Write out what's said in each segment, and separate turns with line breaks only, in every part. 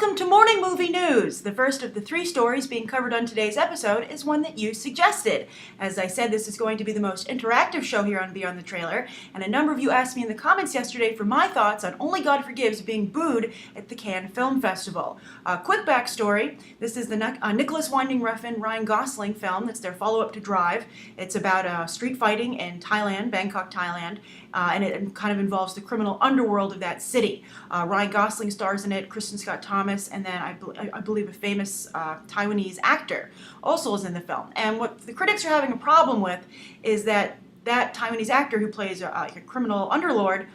Welcome to Morning Movie News. The first of the 3 stories being covered on today's episode is one that you suggested. As I said, this is going to be the most interactive show here on Beyond the Trailer, and a number of you asked me in the comments yesterday for my thoughts on Only God Forgives being booed at the Cannes Film Festival. Quick backstory, this is the Nicholas Winding Refn, Ryan Gosling film. It's their follow-up to Drive. It's about street fighting in Thailand, Bangkok, Thailand, and it kind of involves the criminal underworld of that city. Ryan Gosling stars in it, Kristen Scott Thomas, and then I believe a famous Taiwanese actor also is in the film. And what the critics are having a problem with is that Taiwanese actor who plays a criminal underlord,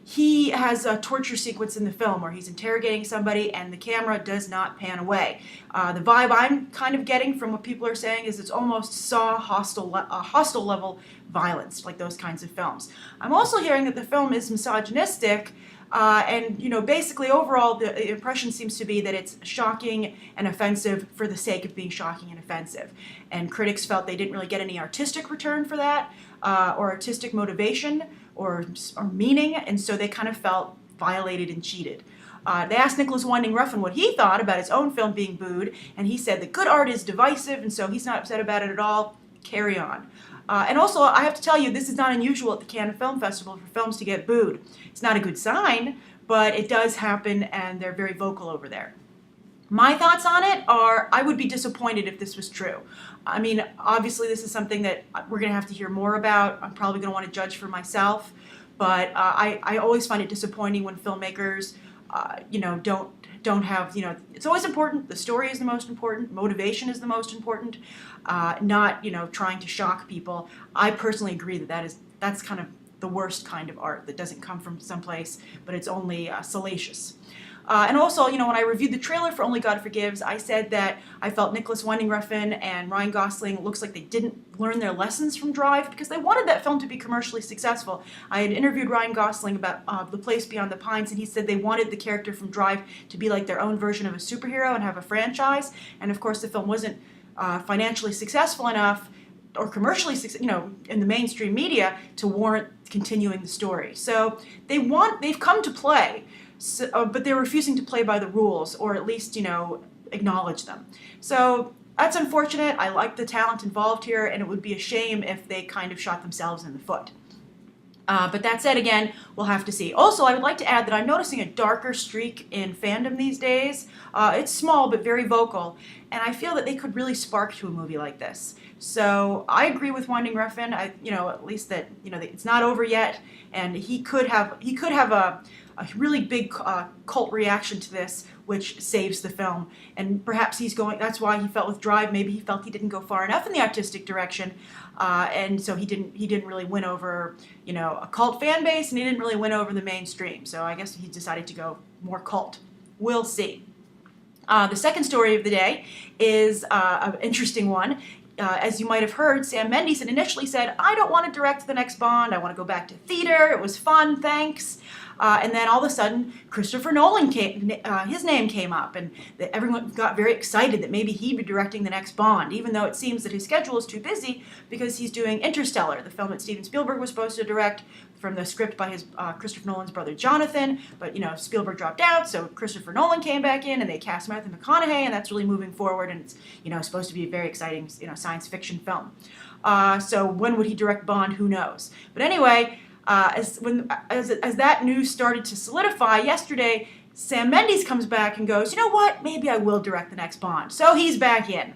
he has a torture sequence in the film where he's interrogating somebody and the camera does not pan away. The vibe I'm kind of getting from what people are saying is it's almost Saw hostile level violence, like those kinds of films. I'm also hearing that the film is misogynistic, and basically overall the impression seems to be that it's shocking and offensive for the sake of being shocking and offensive. And critics felt they didn't really get any artistic return for that, or artistic motivation, or meaning, and so they kind of felt violated and cheated. They asked Nicholas Winding Refn what he thought about his own film being booed, and he said that good art is divisive, and so he's not upset about it at all. Carry on. And also, I have to tell you, this is not unusual at the Cannes Film Festival for films to get booed. It's not a good sign, but it does happen, and they're very vocal over there. My thoughts on it are, I would be disappointed if this was true. I mean, obviously this is something that we're going to have to hear more about. I'm probably going to want to judge for myself, but I always find it disappointing when filmmakers, don't have, it's always important. The story is the most important. Motivation is the most important. Not, trying to shock people. I personally agree that's kind of the worst kind of art that doesn't come from someplace, but it's only salacious. And also, when I reviewed the trailer for Only God Forgives, I said that I felt Nicholas Winding Refn and Ryan Gosling looks like they didn't learn their lessons from Drive because they wanted that film to be commercially successful. I had interviewed Ryan Gosling about The Place Beyond the Pines, and he said they wanted the character from Drive to be like their own version of a superhero and have a franchise. And of course, the film wasn't financially successful enough or commercially, in the mainstream media to warrant continuing the story. So they've come to play. So, but they're refusing to play by the rules, or at least, acknowledge them. So that's unfortunate. I like the talent involved here, and it would be a shame if they kind of shot themselves in the foot. But that said, again, we'll have to see. Also, I would like to add that I'm noticing a darker streak in fandom these days. It's small, but very vocal, and I feel that they could really spark to a movie like this. So I agree with Winding Refn. At least that it's not over yet, and he could have a really big cult reaction to this, which saves the film. And perhaps that's why he felt with Drive, maybe he felt he didn't go far enough in the artistic direction, and so he didn't really win over, a cult fan base, and he didn't really win over the mainstream. So I guess he decided to go more cult. We'll see. The second story of the day is an interesting one. As you might have heard, Sam Mendes had initially said, I don't want to direct the next Bond, I want to go back to theater, it was fun, thanks. And then all of a sudden, Christopher Nolan his name came up, and everyone got very excited that maybe he'd be directing the next Bond, even though it seems that his schedule is too busy because he's doing Interstellar, the film that Steven Spielberg was supposed to direct from the script by his Christopher Nolan's brother Jonathan, but Spielberg dropped out, so Christopher Nolan came back in, and they cast Matthew McConaughey, and that's really moving forward, and it's supposed to be a very exciting science fiction film. So when would he direct Bond? Who knows? But anyway. As that news started to solidify yesterday, Sam Mendes comes back and goes, you know what, maybe I will direct the next Bond. So he's back in.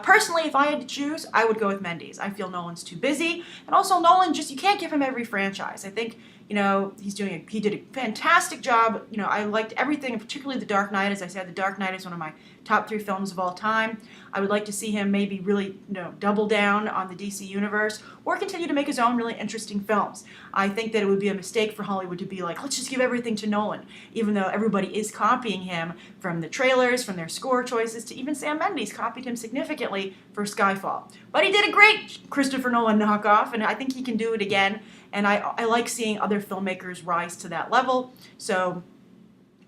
Personally, if I had to choose, I would go with Mendes. I feel Nolan's too busy. And also Nolan, you can't give him every franchise. I think, he did a fantastic job. I liked everything, and particularly The Dark Knight. As I said, The Dark Knight is one of my top 3 films of all time. I would like to see him maybe really, double down on the DC universe or continue to make his own really interesting films. I think that it would be a mistake for Hollywood to be like, let's just give everything to Nolan, even though everybody is copying him from the trailers, from their score choices, to even Sam Mendes copied him significantly for Skyfall. But he did a great Christopher Nolan knockoff, and I think he can do it again. And I like seeing other filmmakers rise to that level. So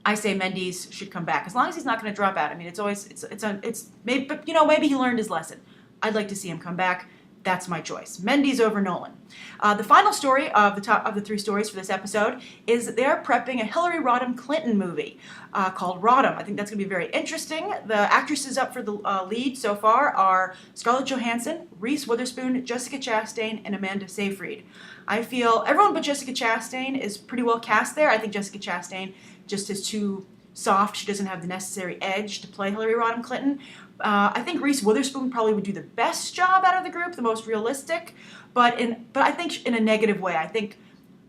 I say Mendes should come back as long as he's not going to drop out. I mean, maybe he learned his lesson. I'd like to see him come back. that's my choice. Mendes over Nolan. The final story of the three stories for this episode is that they are prepping a Hillary Rodham Clinton movie called Rodham. I think that's going to be very interesting. The actresses up for the lead so far are Scarlett Johansson, Reese Witherspoon, Jessica Chastain, and Amanda Seyfried. I feel everyone but Jessica Chastain is pretty well cast there. I think Jessica Chastain just is too soft. She doesn't have the necessary edge to play Hillary Rodham Clinton. I think Reese Witherspoon probably would do the best job out of the group, the most realistic, but I think in a negative way. I think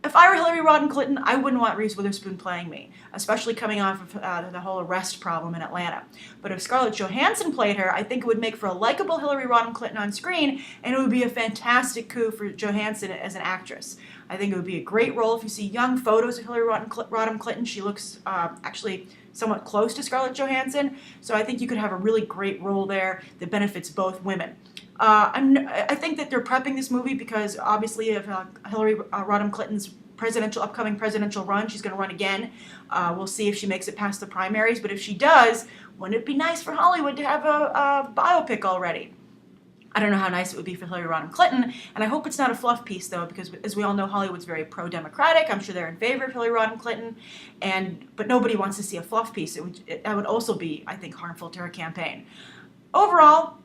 if I were Hillary Rodham Clinton, I wouldn't want Reese Witherspoon playing me, especially coming off of the whole arrest problem in Atlanta. But if Scarlett Johansson played her, I think it would make for a likable Hillary Rodham Clinton on screen, and it would be a fantastic coup for Johansson as an actress. I think it would be a great role. If you see young photos of Hillary Rodham Clinton, she looks actually somewhat close to Scarlett Johansson. So I think you could have a really great role there that benefits both women. I think that they're prepping this movie because obviously of Hillary Rodham Clinton's upcoming presidential run. She's going to run again. We'll see if she makes it past the primaries. But if she does, wouldn't it be nice for Hollywood to have a biopic already? I don't know how nice it would be for Hillary Rodham Clinton, and I hope it's not a fluff piece, though, because as we all know, Hollywood's very pro-democratic. I'm sure they're in favor of Hillary Rodham Clinton, but nobody wants to see a fluff piece. That would also be, I think, harmful to her campaign. Overall,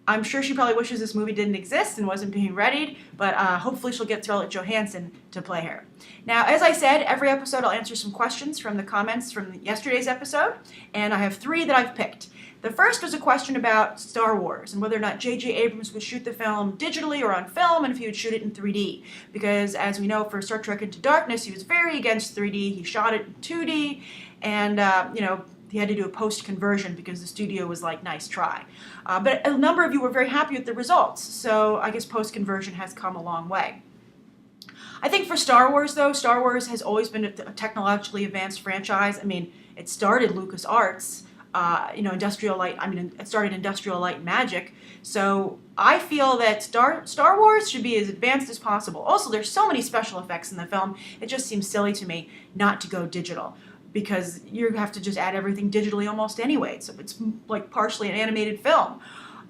I'm sure she probably wishes this movie didn't exist and wasn't being readied, but hopefully she'll get Scarlett Johansson to play her. Now, as I said, every episode I'll answer some questions from the comments from yesterday's episode, and I have 3 that I've picked. The first was a question about Star Wars and whether or not J.J. Abrams would shoot the film digitally or on film, and if he would shoot it in 3D. Because, as we know, for Star Trek Into Darkness, he was very against 3D. He shot it in 2D, and, he had to do a post-conversion because the studio was like, nice try. But a number of you were very happy with the results, so I guess post-conversion has come a long way. I think for Star Wars, though, Star Wars has always been a technologically advanced franchise. I mean, it started LucasArts. It started Industrial Light and Magic. So I feel that Star Wars should be as advanced as possible. Also, there's so many special effects in the film, it just seems silly to me not to go digital, because you have to just add everything digitally almost anyway. So it's like partially an animated film.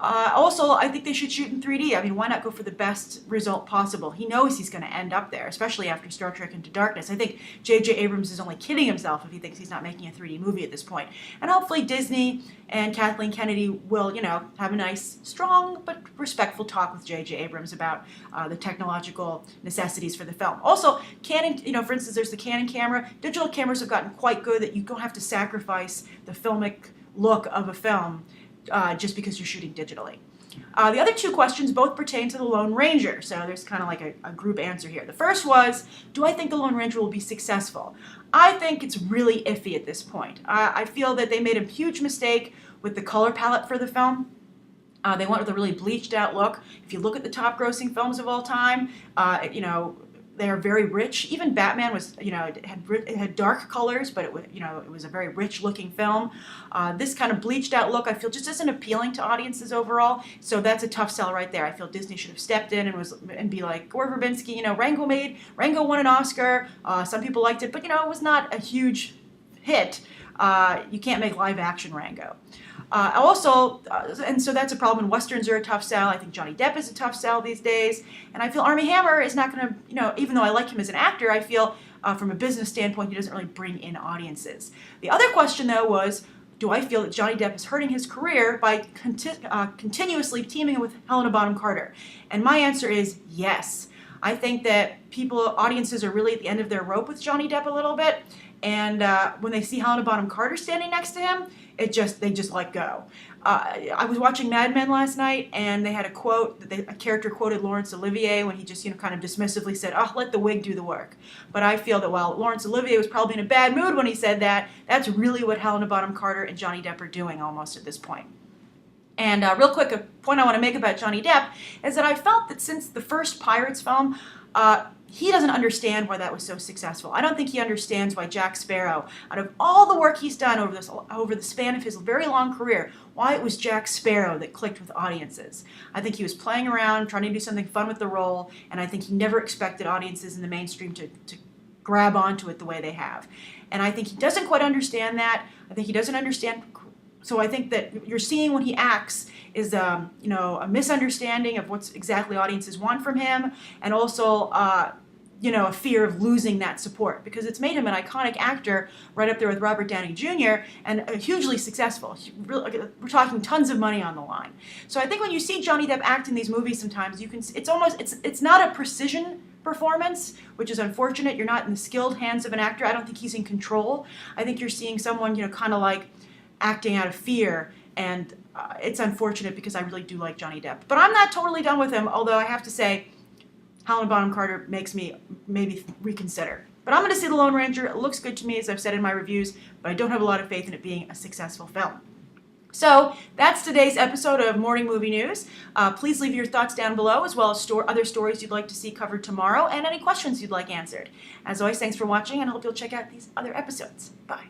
Also, I think they should shoot in 3D. I mean, why not go for the best result possible? He knows he's going to end up there, especially after Star Trek Into Darkness. I think J.J. Abrams is only kidding himself if he thinks he's not making a 3D movie at this point. And hopefully Disney and Kathleen Kennedy will, have a nice, strong, but respectful talk with J.J. Abrams about the technological necessities for the film. Also, Canon, for instance, there's the Canon camera. Digital cameras have gotten quite good that you don't have to sacrifice the filmic look of a film just because you're shooting digitally. The other 2 questions both pertain to the Lone Ranger, so there's kind of like a group answer here. The first was, do I think the Lone Ranger will be successful? I think it's really iffy at this point. I feel that they made a huge mistake with the color palette for the film. They went with a really bleached out look. If you look at the top grossing films of all time, they are very rich. Even Batman was, it had dark colors, but it was a very rich looking film. This kind of bleached out look, I feel, just isn't appealing to audiences overall. So that's a tough sell right there. I feel Disney should have stepped in and be like, Gore Verbinski, Rango won an Oscar. Some people liked it, but it was not a huge hit. You can't make live action Rango. And so that's a problem. Westerns are a tough sell. I think Johnny Depp is a tough sell these days. And I feel Armie Hammer is not going to, even though I like him as an actor, I feel from a business standpoint, he doesn't really bring in audiences. The other question, though, was, do I feel that Johnny Depp is hurting his career by continuously teaming with Helena Bonham Carter? And my answer is yes. I think that audiences are really at the end of their rope with Johnny Depp a little bit. And when they see Helena Bonham Carter standing next to him, they just let go. I was watching Mad Men last night, and they had a quote, a character quoted Laurence Olivier when he just, kind of dismissively said, let the wig do the work. But I feel that while Laurence Olivier was probably in a bad mood when he said that, that's really what Helena Bonham Carter and Johnny Depp are doing almost at this point. And real quick, a point I want to make about Johnny Depp is that I felt that since the first Pirates film, he doesn't understand why that was so successful. I don't think he understands why Jack Sparrow, out of all the work he's done over the span of his very long career, why it was Jack Sparrow that clicked with audiences. I think he was playing around, trying to do something fun with the role, and I think he never expected audiences in the mainstream to grab onto it the way they have. And I think he doesn't quite understand that. I think he doesn't understand So I think that you're seeing when he acts is a misunderstanding of what's exactly audiences want from him, and also a fear of losing that support, because it's made him an iconic actor right up there with Robert Downey Jr. and hugely successful. We're talking tons of money on the line. So I think when you see Johnny Depp act in these movies, sometimes you can. It's not a precision performance, which is unfortunate. You're not in the skilled hands of an actor. I don't think he's in control. I think you're seeing someone kind of like acting out of fear, and it's unfortunate because I really do like Johnny Depp. But I'm not totally done with him, although I have to say, Helena Bonham Carter makes me maybe reconsider. But I'm going to see The Lone Ranger. It looks good to me, as I've said in my reviews, but I don't have a lot of faith in it being a successful film. So that's today's episode of Morning Movie News. Please leave your thoughts down below, as well as other stories you'd like to see covered tomorrow, and any questions you'd like answered. As always, thanks for watching, and I hope you'll check out these other episodes. Bye.